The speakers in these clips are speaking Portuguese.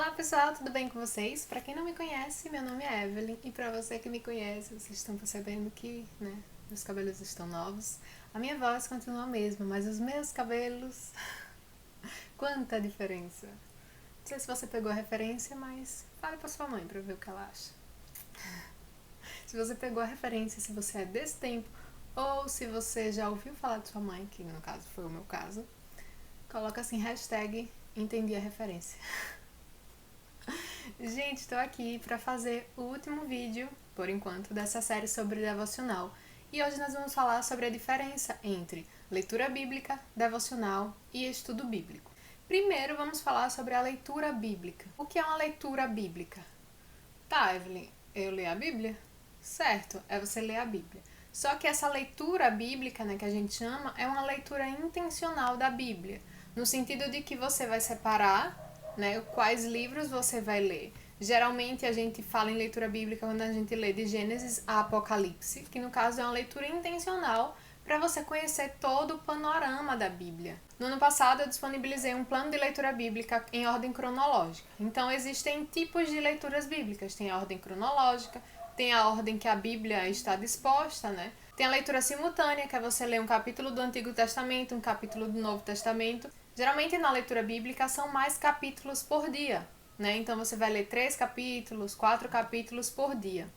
Olá pessoal, tudo bem com vocês? Para quem não me conhece, meu nome é Evelyn e para você que me conhece, vocês estão percebendo que, meus cabelos estão novos. A minha voz continua a mesma, mas os meus cabelos, quanta diferença! Não sei se você pegou a referência, mas fale para sua mãe para ver o que ela acha. Se você pegou a referência, se você é desse tempo ou se você já ouviu falar de sua mãe, que no caso foi o meu caso, coloca assim hashtag entendi a referência. Gente, estou aqui para fazer o último vídeo, por enquanto, dessa série sobre devocional. E hoje nós vamos falar sobre a diferença entre leitura bíblica, devocional e estudo bíblico. Primeiro vamos falar sobre a leitura bíblica. O que é uma leitura bíblica? Tá, Evelyn, eu leio a Bíblia? Certo, é você ler a Bíblia. Só que essa leitura bíblica, que a gente chama, é uma leitura intencional da Bíblia, no sentido de que você vai separar quais livros você vai ler. Geralmente a gente fala em leitura bíblica quando a gente lê de Gênesis a Apocalipse, que no caso é uma leitura intencional para você conhecer todo o panorama da Bíblia. No ano passado eu disponibilizei um plano de leitura bíblica em ordem cronológica. Então existem tipos de leituras bíblicas, tem a ordem cronológica, tem a ordem que a Bíblia está disposta, Tem a leitura simultânea, que é você ler um capítulo do Antigo Testamento, um capítulo do Novo Testamento. Geralmente na leitura bíblica são mais capítulos por dia, Então você vai ler 3 capítulos, 4 capítulos por dia.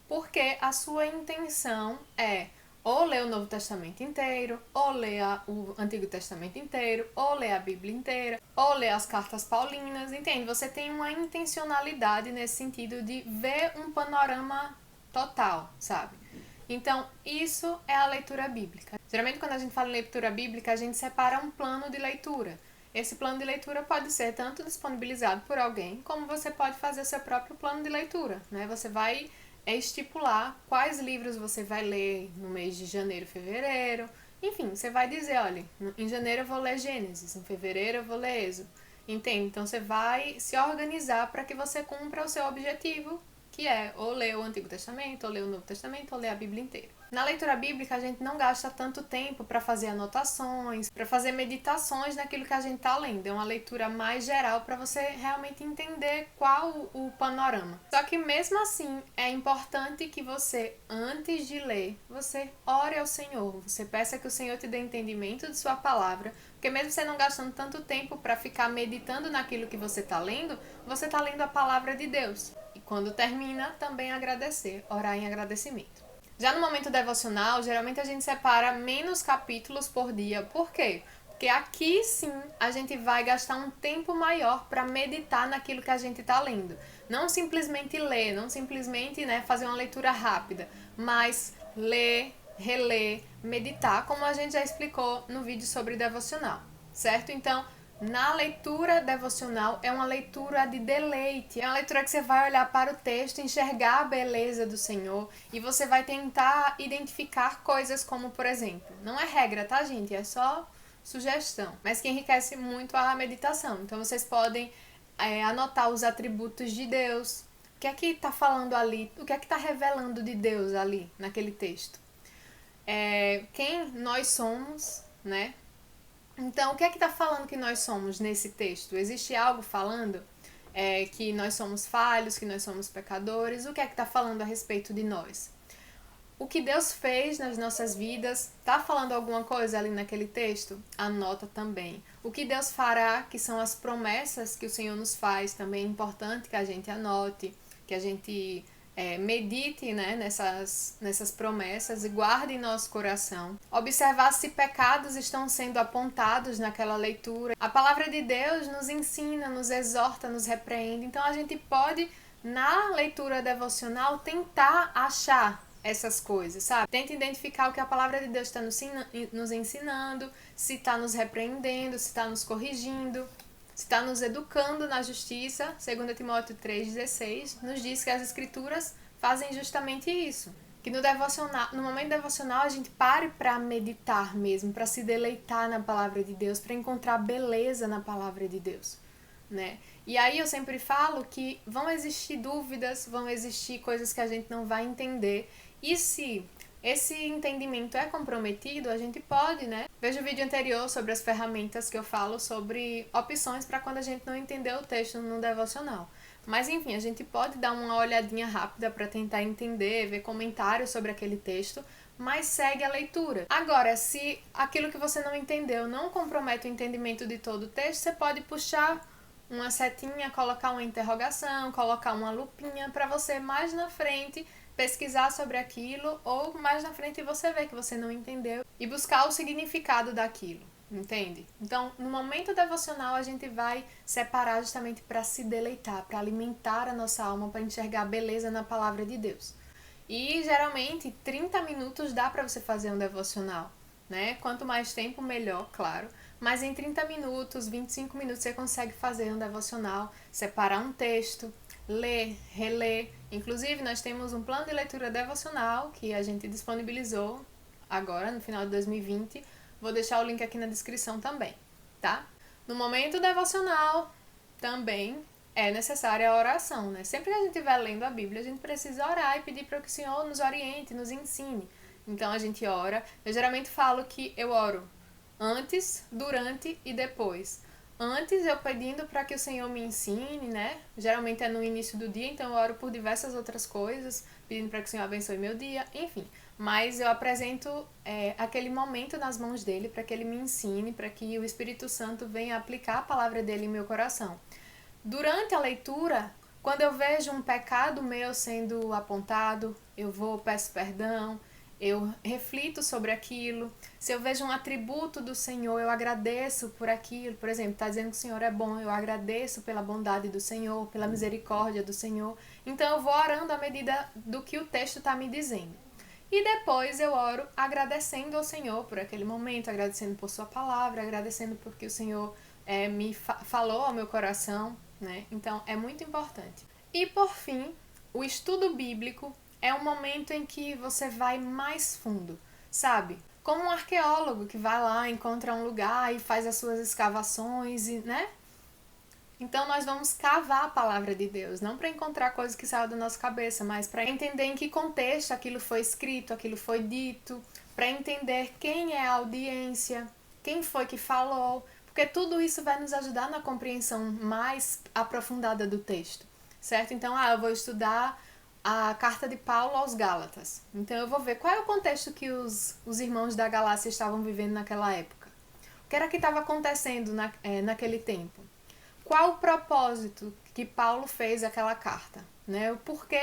Porque a sua intenção é ou ler o Novo Testamento inteiro, ou ler o Antigo Testamento inteiro, ou ler a Bíblia inteira, ou ler as cartas paulinas, entende? Você tem uma intencionalidade nesse sentido de ver um panorama total, sabe? Então, isso é a leitura bíblica. Geralmente, quando a gente fala em leitura bíblica, a gente separa um plano de leitura. Esse plano de leitura pode ser tanto disponibilizado por alguém, como você pode fazer seu próprio plano de leitura, Você vai estipular quais livros você vai ler no mês de janeiro, fevereiro. Enfim, você vai dizer, olha, em janeiro eu vou ler Gênesis, em fevereiro eu vou ler Êxodo. Entende? Então você vai se organizar para que você cumpra o seu objetivo, que é ou ler o Antigo Testamento, ou ler o Novo Testamento, ou ler a Bíblia inteira. Na leitura bíblica, a gente não gasta tanto tempo para fazer anotações, para fazer meditações naquilo que a gente está lendo. É uma leitura mais geral para você realmente entender qual o panorama. Só que mesmo assim, é importante que você, antes de ler, você ore ao Senhor. Você peça que o Senhor te dê entendimento de sua palavra, porque mesmo você não gastando tanto tempo para ficar meditando naquilo que você está lendo, você está lendo a palavra de Deus. E quando termina, também agradecer, orar em agradecimento. Já no momento devocional, geralmente a gente separa menos capítulos por dia. Por quê? Porque aqui sim a gente vai gastar um tempo maior para meditar naquilo que a gente está lendo. Não simplesmente ler, não simplesmente fazer uma leitura rápida, mas ler, reler, meditar, como a gente já explicou no vídeo sobre devocional, certo? Então, na leitura devocional é uma leitura de deleite, é uma leitura que você vai olhar para o texto, enxergar a beleza do Senhor e você vai tentar identificar coisas como, por exemplo, não é regra, tá, gente? É só sugestão, mas que enriquece muito a meditação. Então vocês podem anotar os atributos de Deus, o que é que está falando ali, o que é que está revelando de Deus ali naquele texto. Quem nós somos, Então, o que é que está falando que nós somos nesse texto? Existe algo falando que nós somos falhos, que nós somos pecadores? O que é que está falando a respeito de nós? O que Deus fez nas nossas vidas, está falando alguma coisa ali naquele texto? Anota também. O que Deus fará, que são as promessas que o Senhor nos faz, também é importante que a gente anote, que a gente medite nessas promessas e guarde em nosso coração. Observar se pecados estão sendo apontados naquela leitura. A palavra de Deus nos ensina, nos exorta, nos repreende. Então a gente pode, na leitura devocional, tentar achar essas coisas, sabe? Tenta identificar o que a palavra de Deus está nos ensinando, se está nos repreendendo, se está nos corrigindo, se está nos educando na justiça. 2 Timóteo 3,16 nos diz que as escrituras fazem justamente isso. Que no momento devocional a gente pare para meditar mesmo, para se deleitar na palavra de Deus, para encontrar beleza na palavra de Deus, E aí eu sempre falo que vão existir dúvidas, vão existir coisas que a gente não vai entender. E se esse entendimento é comprometido, a gente pode, Veja o vídeo anterior sobre as ferramentas que eu falo sobre opções para quando a gente não entendeu o texto no devocional. Mas enfim, a gente pode dar uma olhadinha rápida para tentar entender, ver comentários sobre aquele texto, mas segue a leitura. Agora, se aquilo que você não entendeu não compromete o entendimento de todo o texto, você pode puxar uma setinha, colocar uma interrogação, colocar uma lupinha para você mais na frente pesquisar sobre aquilo, ou mais na frente você ver que você não entendeu e buscar o significado daquilo, entende? Então, no momento devocional a gente vai separar justamente para se deleitar, para alimentar a nossa alma, para enxergar a beleza na palavra de Deus. E geralmente 30 minutos dá para você fazer um devocional, né? Quanto mais tempo, melhor, claro. Mas em 30 minutos, 25 minutos você consegue fazer um devocional, separar um texto, ler, reler. Inclusive, nós temos um plano de leitura devocional que a gente disponibilizou agora, no final de 2020. Vou deixar o link aqui na descrição também, tá? No momento devocional, também é necessária a oração, né? Sempre que a gente estiver lendo a Bíblia, a gente precisa orar e pedir para que o Senhor nos oriente, nos ensine. Então, a gente ora. Eu geralmente falo que eu oro antes, durante e depois. Antes, eu pedindo para que o Senhor me ensine, né? Geralmente é no início do dia, então eu oro por diversas outras coisas, pedindo para que o Senhor abençoe meu dia, enfim. Mas eu apresento aquele momento nas mãos dele, para que ele me ensine, para que o Espírito Santo venha aplicar a palavra dele em meu coração. Durante a leitura, quando eu vejo um pecado meu sendo apontado, eu vou, peço perdão, eu reflito sobre aquilo. Se eu vejo um atributo do Senhor, eu agradeço por aquilo. Por exemplo, está dizendo que o Senhor é bom, eu agradeço pela bondade do Senhor, pela misericórdia do Senhor. Então eu vou orando à medida do que o texto está me dizendo. E depois eu oro agradecendo ao Senhor por aquele momento, agradecendo por sua palavra, agradecendo porque o Senhor me falou ao meu coração, né? Então é muito importante. E por fim, o estudo bíblico é um momento em que você vai mais fundo, sabe? Como um arqueólogo que vai lá, encontra um lugar e faz as suas escavações, né? Então nós vamos cavar a palavra de Deus, não para encontrar coisas que saíram da nossa cabeça, mas para entender em que contexto aquilo foi escrito, aquilo foi dito, para entender quem é a audiência, quem foi que falou, porque tudo isso vai nos ajudar na compreensão mais aprofundada do texto, certo? Então, eu vou estudar a carta de Paulo aos Gálatas. Então eu vou ver qual é o contexto que os irmãos da Galácia estavam vivendo naquela época. O que era que estava acontecendo naquele tempo? Qual o propósito que Paulo fez aquela carta? Né? O porquê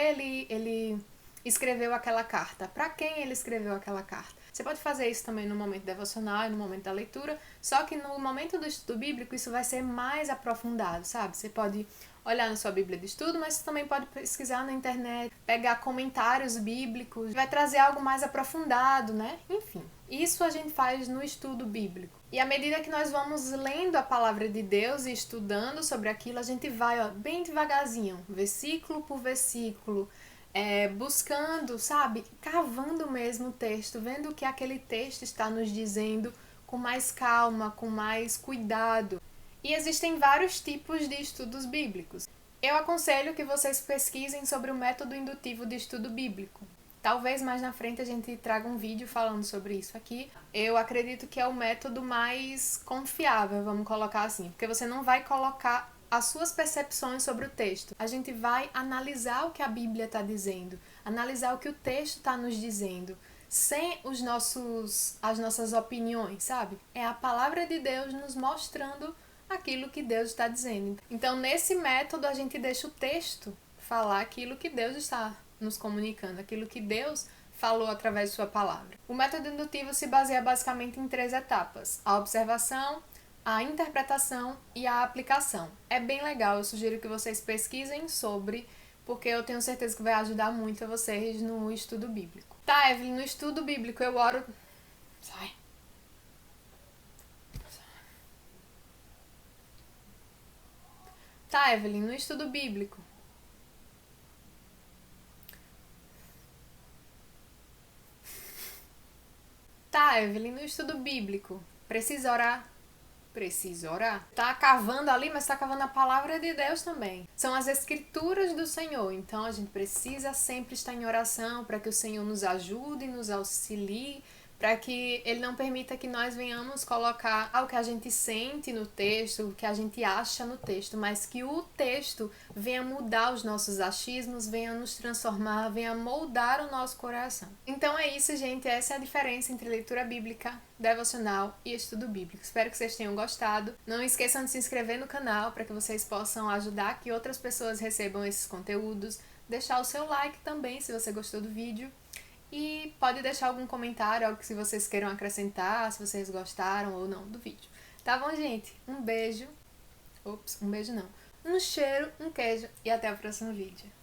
ele escreveu aquela carta? Para quem ele escreveu aquela carta? Você pode fazer isso também no momento devocional e no momento da leitura, só que no momento do estudo bíblico isso vai ser mais aprofundado, sabe? Você pode olhar na sua Bíblia de estudo, mas você também pode pesquisar na internet, pegar comentários bíblicos, vai trazer algo mais aprofundado, né? Enfim, isso a gente faz no estudo bíblico. E à medida que nós vamos lendo a palavra de Deus e estudando sobre aquilo, a gente vai bem devagarzinho, versículo por versículo, buscando, sabe? Cavando mesmo o texto, vendo o que aquele texto está nos dizendo com mais calma, com mais cuidado. E existem vários tipos de estudos bíblicos. Eu aconselho que vocês pesquisem sobre o método indutivo de estudo bíblico. Talvez mais na frente a gente traga um vídeo falando sobre isso aqui. Eu acredito que é o método mais confiável, vamos colocar assim, porque você não vai colocar as suas percepções sobre o texto. A gente vai analisar o que a Bíblia está dizendo, analisar o que o texto está nos dizendo, sem as nossas opiniões, sabe? É a palavra de Deus nos mostrando aquilo que Deus está dizendo. Então, nesse método, a gente deixa o texto falar aquilo que Deus está nos comunicando, aquilo que Deus falou através de sua palavra. O método indutivo se baseia basicamente em 3 etapas: a observação, a interpretação e a aplicação. É bem legal, eu sugiro que vocês pesquisem sobre, porque eu tenho certeza que vai ajudar muito a vocês no estudo bíblico. Tá, Evelyn, no estudo bíblico eu oro... Sai. Tá, Evelyn, no estudo bíblico. Tá, Evelyn, no estudo bíblico. Precisa orar? Precisa orar. Tá cavando ali, mas tá cavando a palavra de Deus também. São as escrituras do Senhor. Então a gente precisa sempre estar em oração para que o Senhor nos ajude, nos auxilie, para que ele não permita que nós venhamos colocar o que a gente sente no texto, o que a gente acha no texto, mas que o texto venha mudar os nossos achismos, venha nos transformar, venha moldar o nosso coração. Então é isso, gente, essa é a diferença entre leitura bíblica, devocional e estudo bíblico. Espero que vocês tenham gostado. Não esqueçam de se inscrever no canal para que vocês possam ajudar que outras pessoas recebam esses conteúdos, deixar o seu like também se você gostou do vídeo. E pode deixar algum comentário, algo que se vocês queiram acrescentar, se vocês gostaram ou não do vídeo. Tá bom, gente? Um beijo. Um beijo não. Um cheiro, um queijo e até o próximo vídeo.